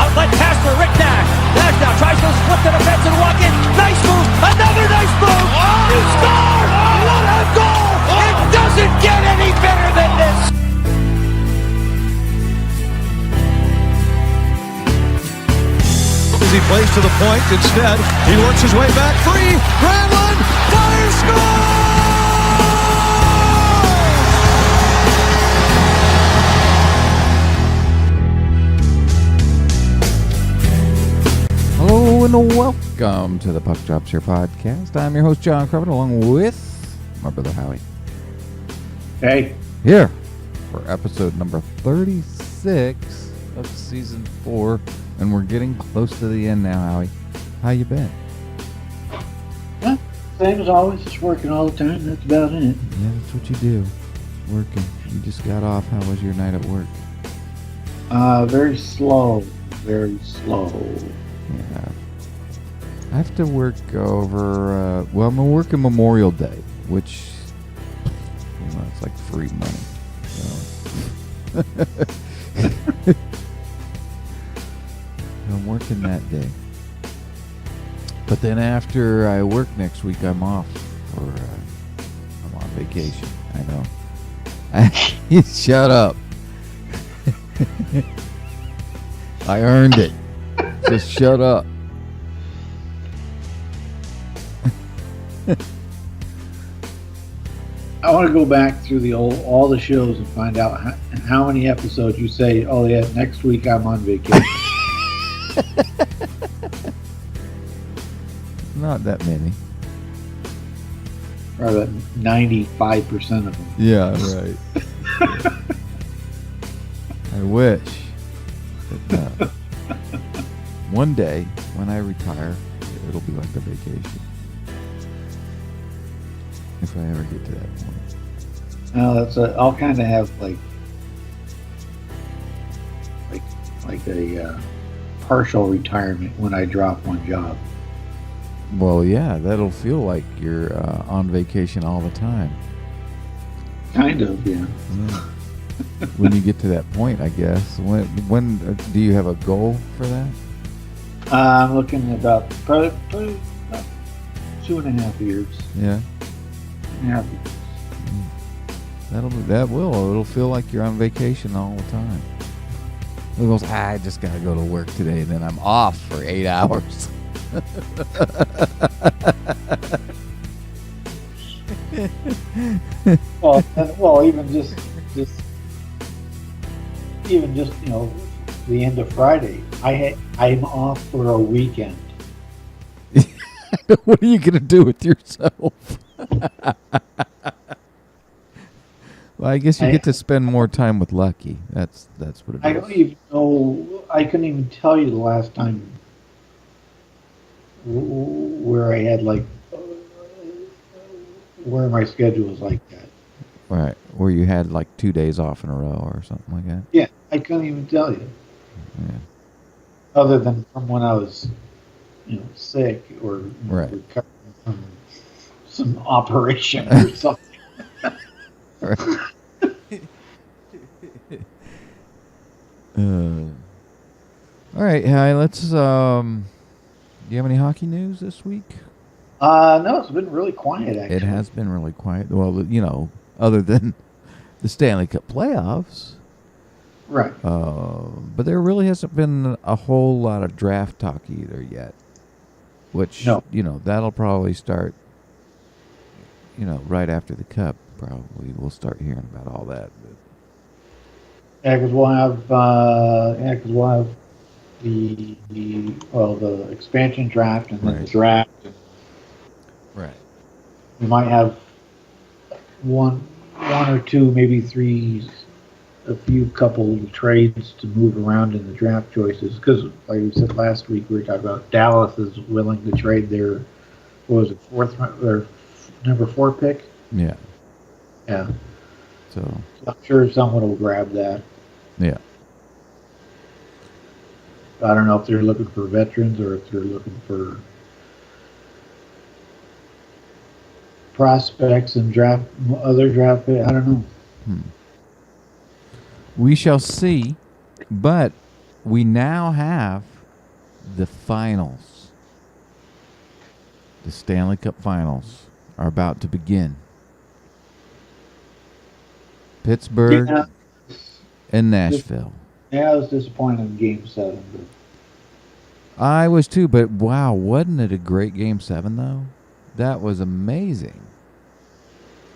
Outlet pass for Rick Nash. Nash now tries to slip to the fence and walk in. Nice move. Another nice move. He scored. What a goal. It doesn't get any better than this. As he plays to the point, instead, he works his way back free. Granlund fires, score! Hello and welcome to the Puck Drops Here podcast. I'm your host, John Craven, along with my brother, Howie. Hey. Here for episode number 36 of season 4, and we're getting close to the end now, Howie. How you been? Well, same as always, just working all the time. That's about it. Yeah, that's what you do. Working. You just got off. How was your night at work? Very slow. Very slow. Yeah. I have to work over, well, I'm working Memorial Day, which, you know, it's like free money. So. I'm working that day. But then after I work next week, I'm off for, I'm on vacation. I know. Shut up. I earned it. Just shut up. I want to go back through all the shows and find out how many episodes you say, oh yeah, next week I'm on vacation. Not that many. Probably 95% of them. Yeah, right. I wish. But no. One day, when I retire, it'll be like a vacation. If I ever get to that point. No, I'll kind of have like a partial retirement when I drop one job. Well, yeah, that'll feel like you're on vacation all the time. Kind of, yeah. When you get to that point, I guess. When do you have a goal for that? I'm looking about probably about 2.5 years. Yeah. Yeah. It'll feel like you're on vacation all the time. It goes, I just gotta go to work today, and then I'm off for 8 hours. well, even just you know, the end of Friday, I'm off for a weekend. What are you gonna do with yourself? Well, I guess you get to spend more time with Lucky. That's what it is. I don't even know. I couldn't even tell you the last time where I had where my schedule was like that. Right, where you had like 2 days off in a row or something like that. Yeah, I couldn't even tell you. Yeah. Other than from when I was, sick or recovering from some operation or something. Right. All right, hi. Let's. Do you have any hockey news this week? No, it's been really quiet. Actually, it has been really quiet. Well, other than the Stanley Cup playoffs, right? But there really hasn't been a whole lot of draft talk either yet. Which that'll probably start right after the Cup, probably we'll start hearing about all that. But Yeah, because we'll have the expansion draft and then the Right. draft. right. We might have one or two, maybe three, a few couple trades to move around in the draft choices. Because, like we said last week, we were talking about Dallas is willing to trade their their number 4 pick. Yeah. Yeah, So I'm sure someone will grab that. yeah. I don't know if they're looking for veterans or if they're looking for prospects and other draft pick. I don't know. We shall see, but we now have the finals. The Stanley Cup finals are about to begin. Pittsburgh Yeah, and Nashville. I was disappointed in Game 7. But I was too, but wow, wasn't it a great Game 7 though? That was amazing.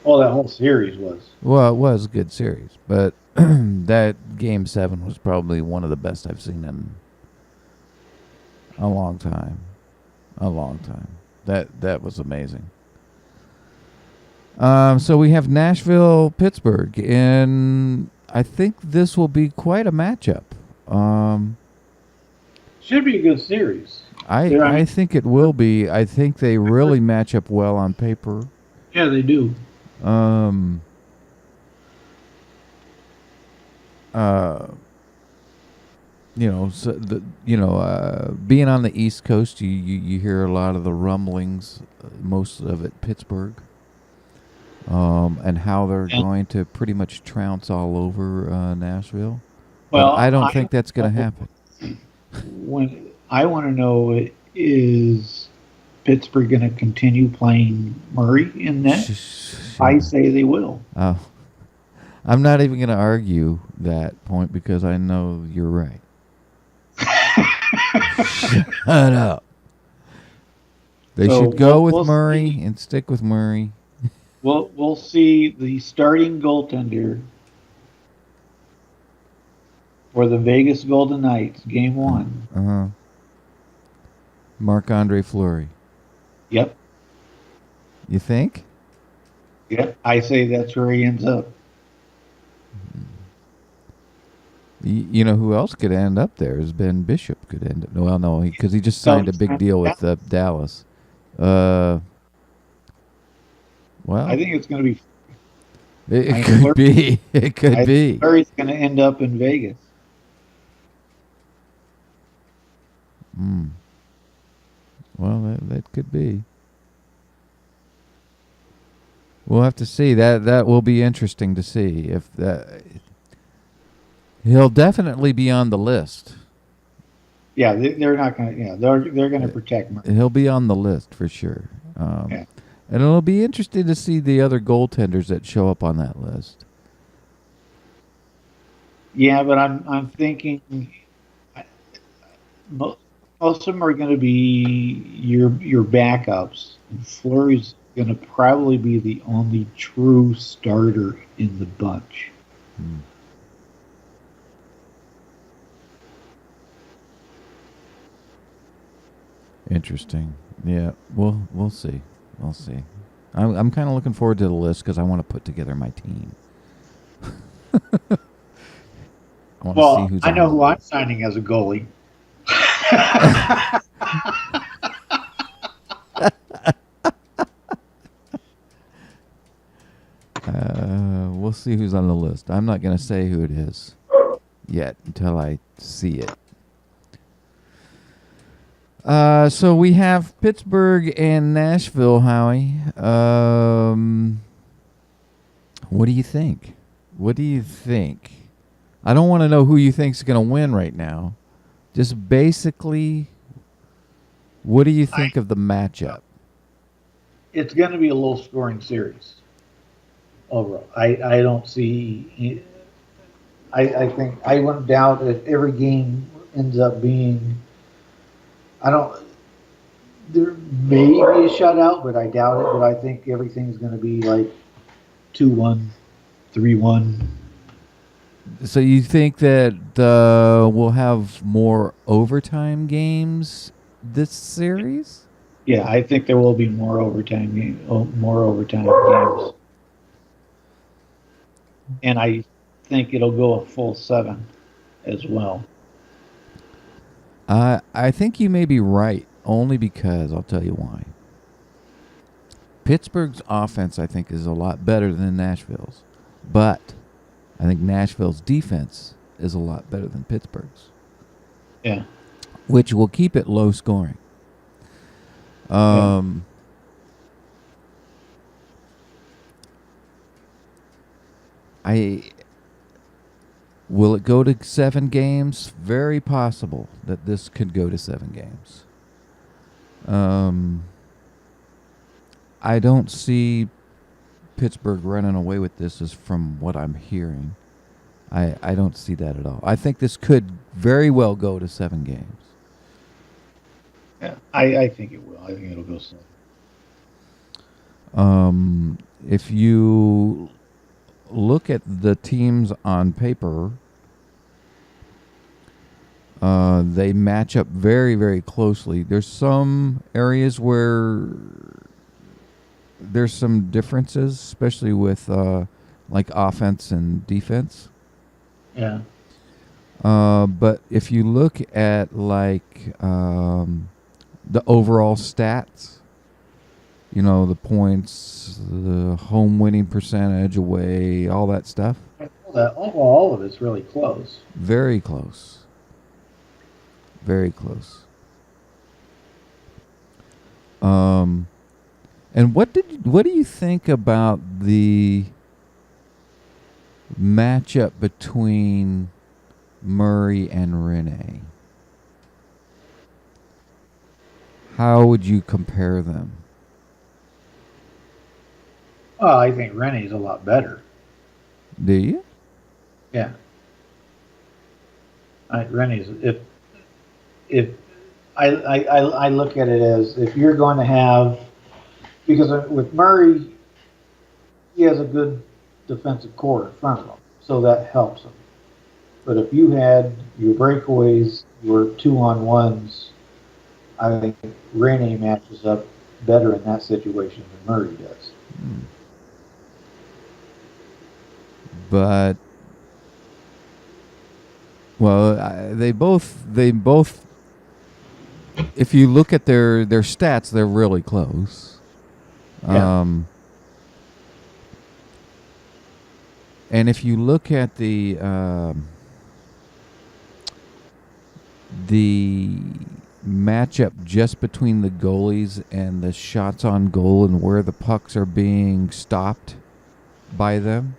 well, that whole series was. Well, it was a good series, but that Game 7 was probably one of the best I've seen in a long time. A long time. That was amazing. So we have Nashville, Pittsburgh, and I think this will be quite a matchup. Should be a good series. I think it will be. I think they really match up well on paper. Yeah, they do. Being on the East Coast, you hear a lot of the rumblings, most of it Pittsburgh, and how they're going to pretty much trounce all over Nashville. Well, but I don't think that's going to happen. When I want to know is Pittsburgh going to continue playing Murray in net? I say they will. Oh, I'm not even going to argue that point because I know you're right. Shut up. They should go with Murray and stick with Murray. We'll see the starting goaltender for the Vegas Golden Knights, Game 1. Marc-Andre Fleury. Yep. You think? Yep. I say that's where he ends up. You know who else could end up there is Ben Bishop could end up. Well, no, because he just signed a big deal with Dallas. Well, I think it's going to be. It could be. It could be. Fleury's going to end up in Vegas. Well, that could be. We'll have to see. That will be interesting to see if that. He'll definitely be on the list. Yeah, they're not going to. Yeah, they're going to protect Murray. He'll be on the list for sure. And it'll be interesting to see the other goaltenders that show up on that list. Yeah, but I'm thinking most of them are going to be your backups. And Fleury's going to probably be the only true starter in the bunch. Interesting. Yeah, we'll see. We'll see. I'm kind of looking forward to the list because I want to put together my team. I know who I'm signing as a goalie. We'll see who's on the list. I'm not going to say who it is yet until I see it. So we have Pittsburgh and Nashville, Howie. What do you think? What do you think? I don't want to know who you think's going to win right now. Just basically, what do you think of the matchup? It's going to be a low-scoring series overall. I don't see. I think I wouldn't doubt if every game ends up being. There may be a shutout, but I doubt it. But I think everything's going to be like 2-1, 3-1. So you think that we'll have more overtime games this series? Yeah, I think there will be more overtime games, and I think it'll go a full 7 as well. I think you may be right, only because I'll tell you why. Pittsburgh's offense, I think, is a lot better than Nashville's, but I think Nashville's defense is a lot better than Pittsburgh's. Yeah. Which will keep it low scoring. Will it go to 7 games? Very possible that this could go to 7 games. I don't see Pittsburgh running away with this, is from what I'm hearing. I don't see that at all. I think this could very well go to 7 games. Yeah, I think it will. I think it'll go 7. If you look at the teams on paper, they match up very, very closely. There's some areas where there's some differences, especially with like offense and defense. Yeah. But if you look at like the overall stats, you know, the points, the home winning percentage, away, all that stuff. All of it's really close. Very close. Very close. And what do you think about the matchup between Murray and Rene? How would you compare them? Oh, I think Rene's a lot better. Do you? Yeah. Rene's if I look at it as, if you're going to have, because with Murray, he has a good defensive core in front of him, so that helps him. But if you had your breakaways, your 2-on-1s, I think Rene matches up better in that situation than Murray does. But well, they both. If you look at their stats, they're really close. Yeah. And if you look at the matchup just between the goalies and the shots on goal and where the pucks are being stopped by them,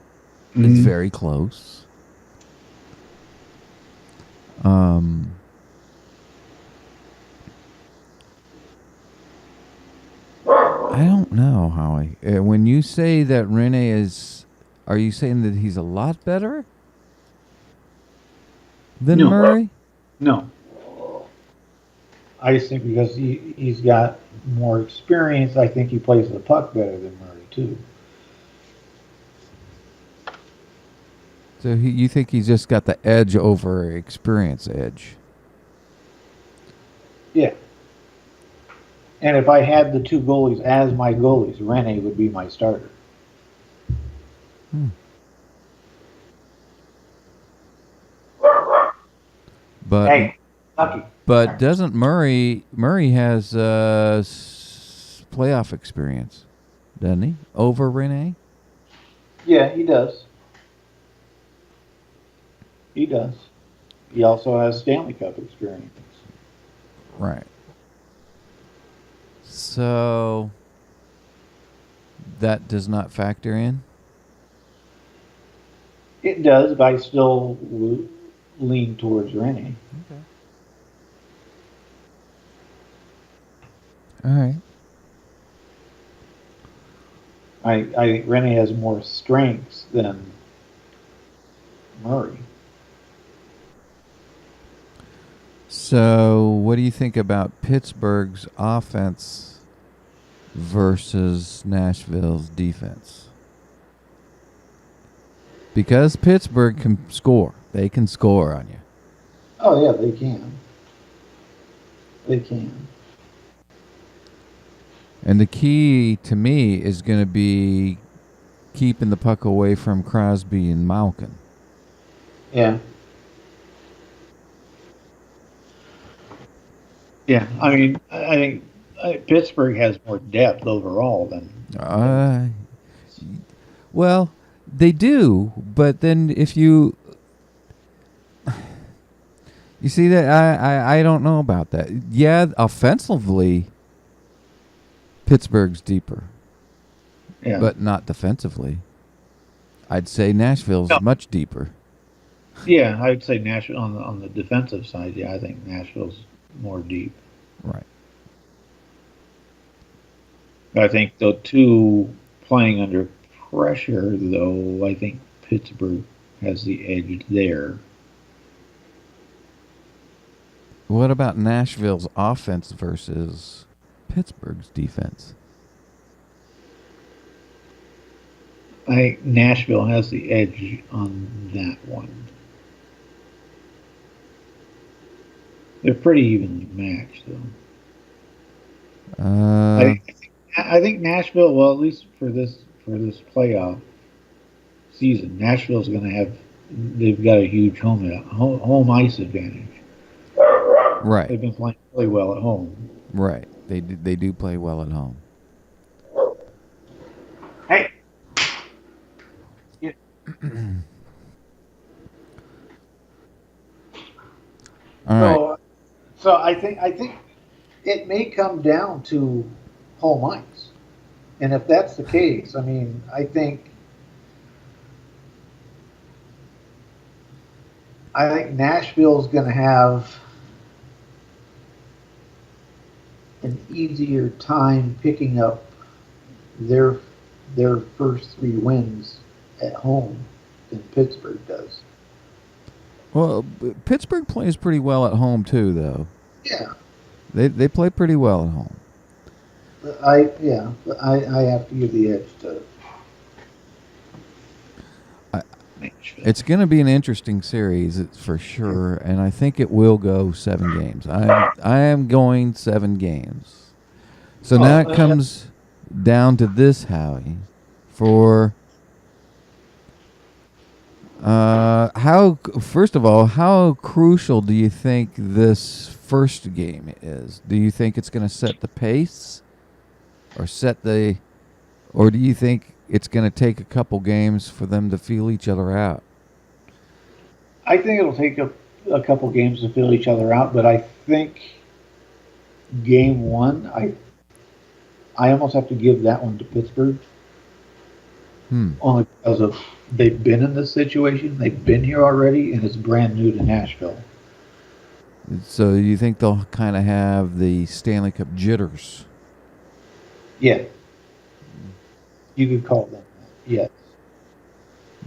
it's very close. I don't know, Howie. When you say that Rene is, are you saying that he's a lot better than Murray? No. I just think because he's got more experience, I think he plays the puck better than Murray too. So you think he's just got the edge over experience edge? Yeah. And if I had the two goalies as my goalies, Rene would be my starter. But hey, Lucky. But doesn't Murray has playoff experience, doesn't he? Over Rene? Yeah, he does. He does. He also has Stanley Cup experience. Right. So that does not factor in? It does, but I still lean towards Rene. Okay. All right. I think Rene has more strengths than Murray. So, what do you think about Pittsburgh's offense versus Nashville's defense? Because Pittsburgh can score. They can score on you. Oh, yeah, they can. They can. And the key to me is going to be keeping the puck away from Crosby and Malkin. Yeah. Yeah, I mean, I think Pittsburgh has more depth overall than. Well, they do, but then if you see that I don't know about that. Yeah, offensively, Pittsburgh's deeper, Yeah. but not defensively. I'd say Nashville's much deeper. Yeah, I'd say Nashville on the defensive side. Yeah, I think Nashville's more deep. Right. I think the two playing under pressure, though, I think Pittsburgh has the edge there. What about Nashville's offense versus Pittsburgh's defense? I think Nashville has the edge on that one. They're pretty evenly matched, though. I think Nashville. Well, at least for this playoff season, Nashville's going to have. They've got a huge home ice advantage. Right. They've been playing really well at home. Right. They do play well at home. Hey. All right. So I think it may come down to home ice, and if that's the case, I mean, I think Nashville's going to have an easier time picking up their first 3 wins at home than Pittsburgh does. Well, Pittsburgh plays pretty well at home too, though. Yeah. They play pretty well at home. I have to give the edge to Nashville. It's going to be an interesting series, it's for sure, and I think it will go 7 games. I am going 7 games. So now it comes down to this, Howie, for first of all, how crucial do you think this first game is? Do you think it's going to set the pace, or do you think it's going to take a couple games for them to feel each other out? I think it'll take a couple games to feel each other out, but I think game 1, I almost have to give that one to Pittsburgh. Only because of they've been in this situation, they've been here already, and it's brand new to Nashville. So you think they'll kind of have the Stanley Cup jitters? Yeah. You could call them that, yes.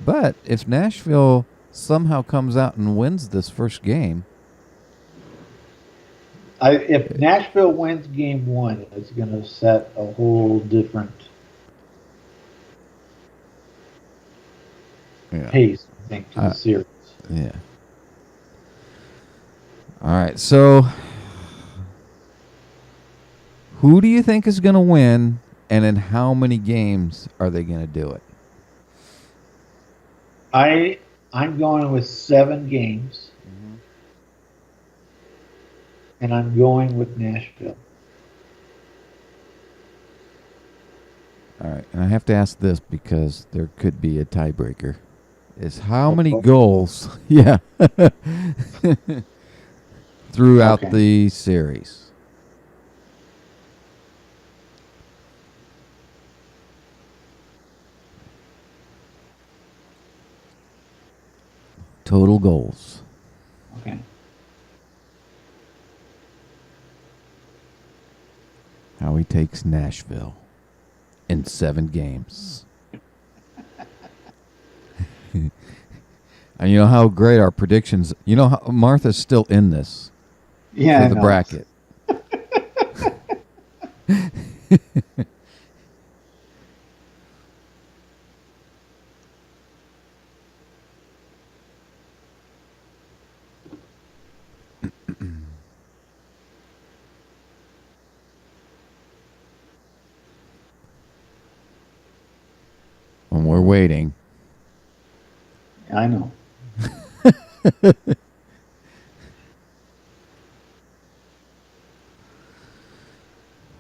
But if Nashville somehow comes out and wins this first game, if Nashville wins game 1, it's going to set a whole different pace, I think, to the series. Yeah. All right. So, who do you think is going to win, and in how many games are they going to do it? I'm going with 7 games, and I'm going with Nashville. All right, and I have to ask this because there could be a tiebreaker. Is how many goals? Yeah. Throughout the series. Total goals. Okay. Howie takes Nashville in 7 games. And you know how great our predictions. You know how Martha's still in this. Yeah, for the bracket. When we're waiting. I know.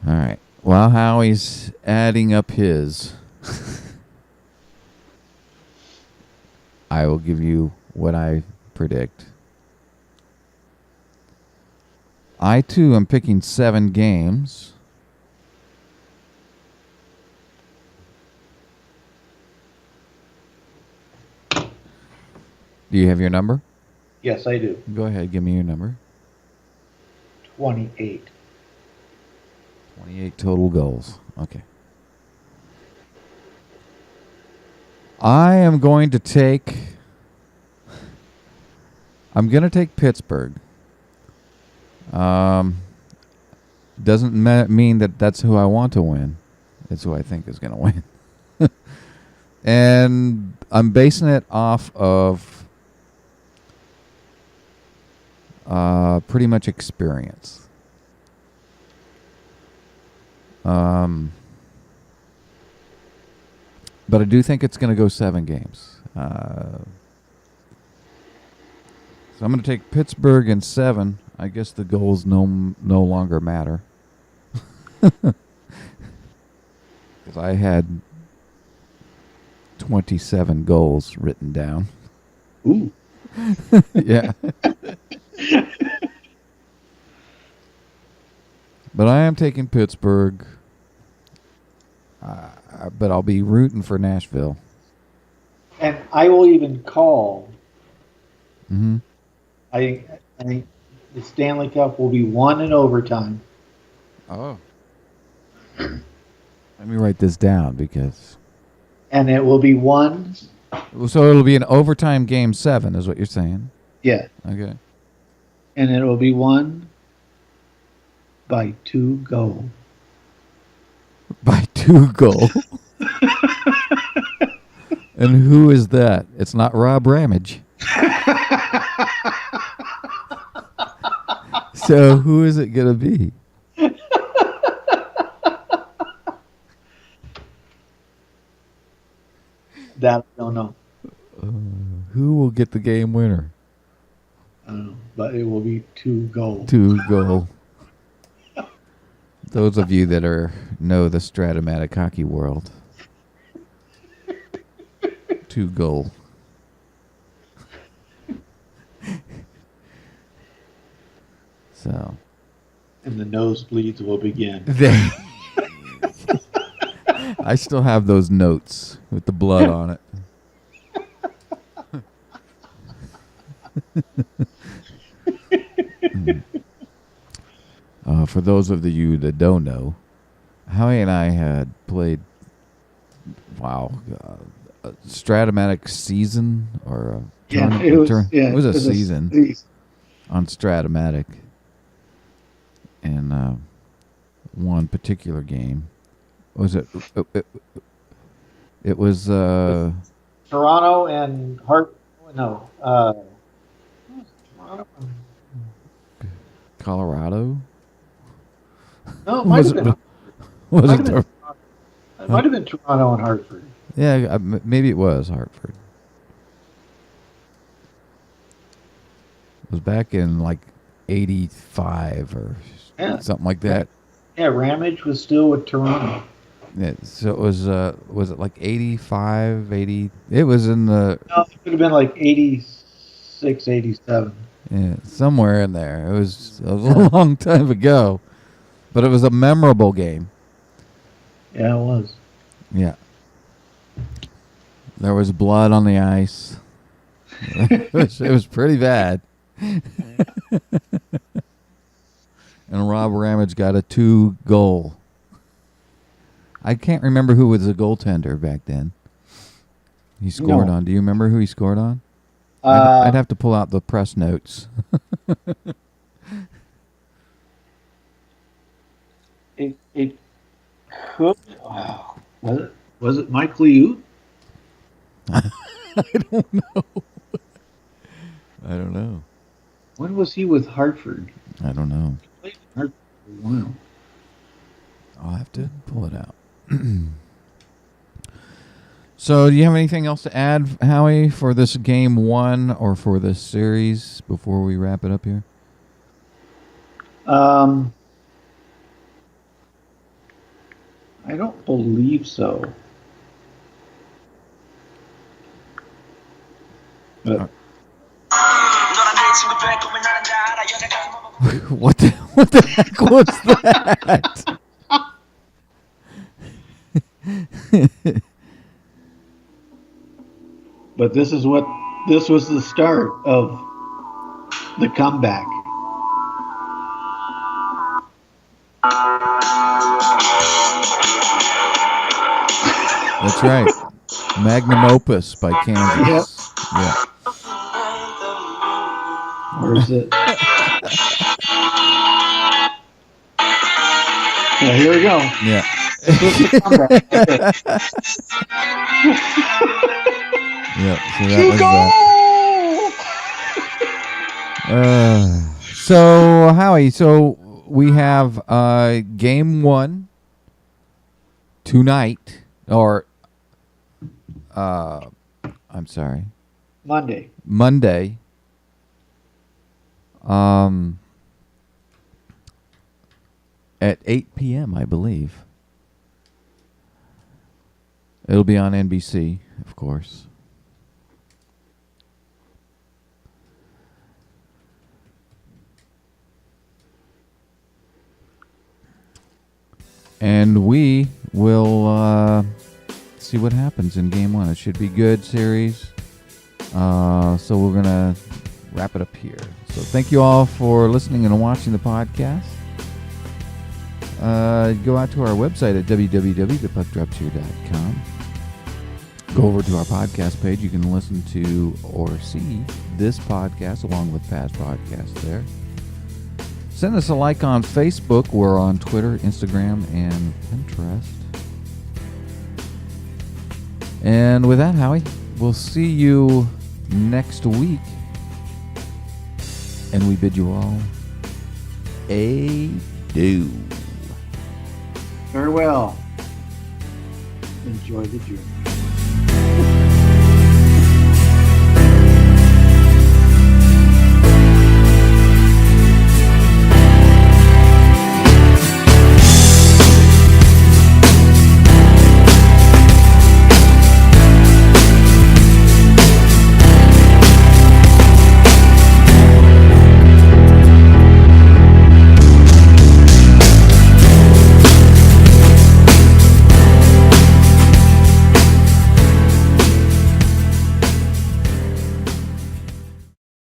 All right. While Howie's adding up his, I will give you what I predict. I, too, am picking 7 games. Do you have your number? Yes, I do. Go ahead. Give me your number. 28. 28 total goals. Okay. I am going to take... I'm going to take Pittsburgh. Doesn't mean that that's who I want to win. It's who I think is going to win. And I'm basing it off of pretty much experience. But I do think it's going to go 7 games. So I'm going to take Pittsburgh in 7. I guess the goals no longer matter. Because I had 27 goals written down. Ooh. Yeah. But I am taking Pittsburgh. But I'll be rooting for Nashville. And I will even call. Mm-hmm. I think the Stanley Cup will be won in overtime. Oh. Let me write this down because... And it will be won. So it'll be an overtime game 7 is what you're saying? Yeah. Okay. And it will be won by 2 goals. By 2 goals? And who is that? It's not Rob Ramage. So who is it going to be? That I don't know. Who will get the game winner? I don't know. But it will be 2 goals. 2 goal. Those of you that know the Stratomatic hockey world. 2 goal. So. And the nosebleeds will begin. I still have those notes with the blood on it. For those of you that don't know, Howie and I had played, a Stratomatic season or a tournament. It was a season on Stratomatic. And one particular game. Was it? It was Toronto and Hart. No. Toronto. Colorado. No, it might have been. It might have been Toronto and Hartford. Yeah, maybe it was Hartford. It was back in like 85 or something like that. Yeah, Ramage was still with Toronto. Yeah, so it was it like 85, 80? It was in the... No, it could have been like 86, 87. Yeah, somewhere in there. It was a long time ago. But it was a memorable game. Yeah, it was. Yeah. There was blood on the ice. It was pretty bad. And Rob Ramage got a 2 goal. I can't remember who was the goaltender back then. He scored on. Do you remember who he scored on? I'd have to pull out the press notes. It could. Oh, was it Mike Liut? I don't know. When was he with Hartford? I don't know. He played in Hartford for a while. I'll have to pull it out. So, do you have anything else to add, Howie, for this game one or for this series before we wrap it up here? I don't believe so. But what the heck was that? But this was the start of the comeback. That's right. Magnum Opus by Kansas. Yep. Yeah. Where's it? Yeah, here we go. Yeah. This was the comeback. Yeah. So that was that. So Howie, so we have game one tonight, or I'm sorry, Monday. At 8 p.m., I believe. It'll be on NBC, of course. And we will see what happens in game one. It should be good series. So we're going to wrap it up here. So thank you all for listening and watching the podcast. Go out to our website at www.thepuckdropcheer.com. Go over to our podcast page. You can listen to or see this podcast along with past podcasts there. Send us a like on Facebook. We're on Twitter, Instagram, and Pinterest. And with that, Howie, we'll see you next week. And we bid you all adieu. Farewell. Enjoy the journey.